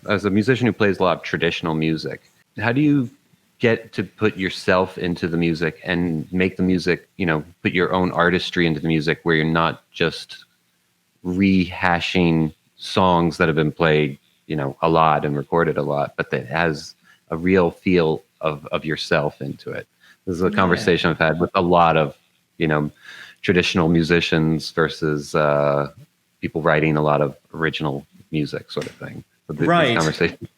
as a musician who plays a lot of traditional music, how do you get to put yourself into the music and make the music, put your own artistry into the music where you're not just rehashing songs that have been played, a lot and recorded a lot, but that has a real feel of yourself into it? This is a conversation I've had with a lot of, traditional musicians versus people writing a lot of original music, sort of thing. Right. Conversation.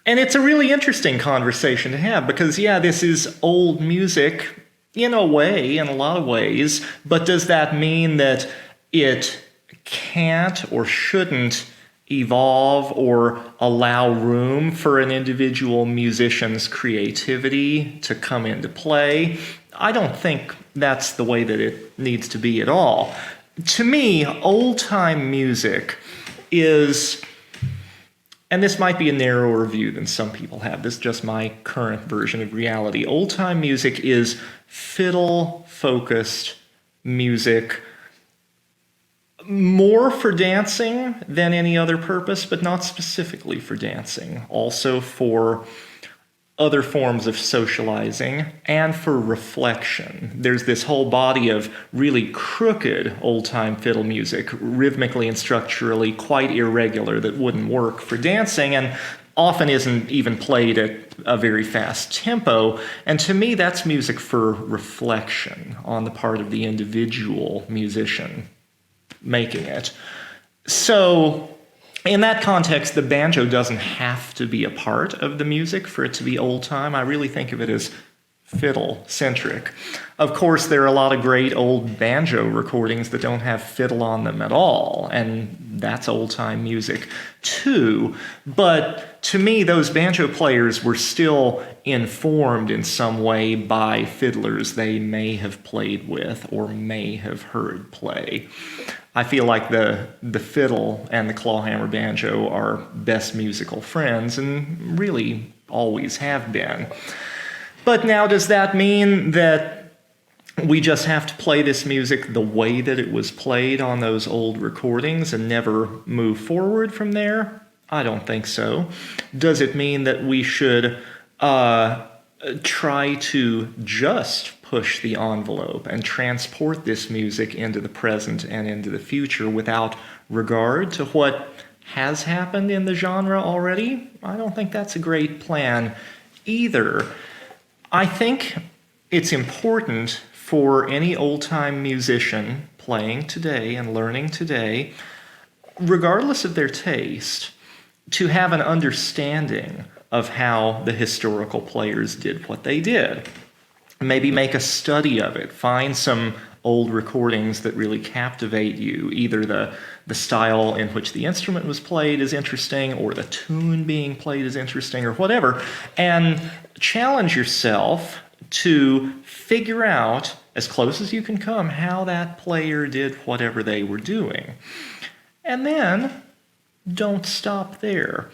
And it's a really interesting conversation to have because, this is old music in a way, in a lot of ways, but does that mean that it can't or shouldn't evolve or allow room for an individual musician's creativity to come into play? I don't think that's the way that it needs to be at all. To me, old-time music is, and this might be a narrower view than some people have, this is just my current version of reality. Old-time music is fiddle-focused music, more for dancing than any other purpose, but not specifically for dancing. Also for other forms of socializing and for reflection. There's this whole body of really crooked old-time fiddle music, rhythmically and structurally quite irregular, that wouldn't work for dancing and often isn't even played at a very fast tempo. And to me, that's music for reflection on the part of the individual musician making it. So in that context, the banjo doesn't have to be a part of the music for it to be old time. I really think of it as fiddle-centric. Of course, there are a lot of great old banjo recordings that don't have fiddle on them at all, and that's old-time music too. But to me, those banjo players were still informed in some way by fiddlers they may have played with or may have heard play. I feel like the fiddle and the clawhammer banjo are best musical friends and really always have been. But now, does that mean that we just have to play this music the way that it was played on those old recordings and never move forward from there? I don't think so. Does it mean that we should try to just push the envelope and transport this music into the present and into the future without regard to what has happened in the genre already? I don't think that's a great plan either. I think it's important for any old-time musician playing today and learning today, regardless of their taste, to have an understanding of how the historical players did what they did. Maybe make a study of it. Find some old recordings that really captivate you. Either the style in which the instrument was played is interesting, or the tune being played is interesting, or whatever. And challenge yourself to figure out, as close as you can come, how that player did whatever they were doing. And then don't stop there.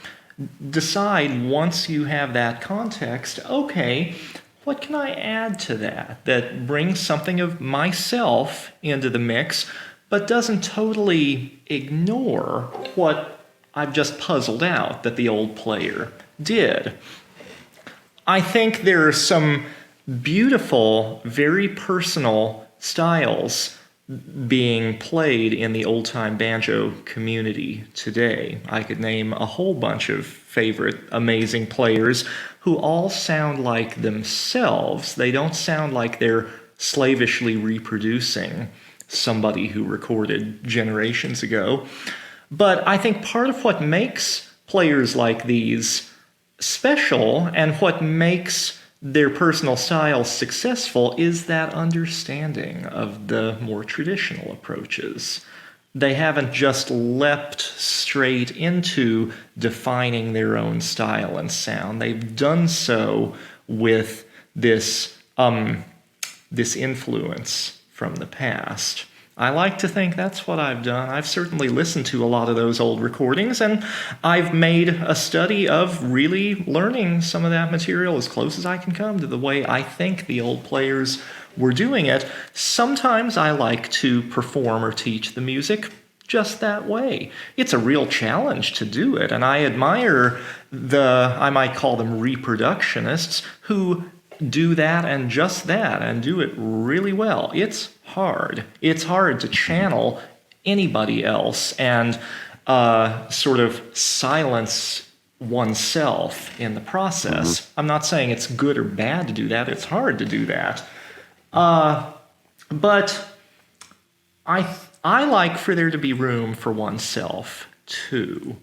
Decide, once you have that context, okay, what can I add to that brings something of myself into the mix, but doesn't totally ignore what I've just puzzled out that the old player did? I think there are some beautiful, very personal styles being played in the old-time banjo community today. I could name a whole bunch of favorite amazing players who all sound like themselves. They don't sound like they're slavishly reproducing somebody who recorded generations ago. But I think part of what makes players like these special and what makes their personal styles successful is that understanding of the more traditional approaches. They haven't just leapt straight into defining their own style and sound. They've done so with this influence from the past. I like to think that's what I've done. I've certainly listened to a lot of those old recordings, and I've made a study of really learning some of that material as close as I can come to the way I think the old players were doing it. Sometimes I like to perform or teach the music just that way. It's a real challenge to do it, and I admire the, I might call them reproductionists, who do that and just that and do it really well. It's hard. It's hard to channel anybody else and sort of silence oneself in the process. I'm not saying it's good or bad to do that. It's hard to do that. But I like for there to be room for oneself too.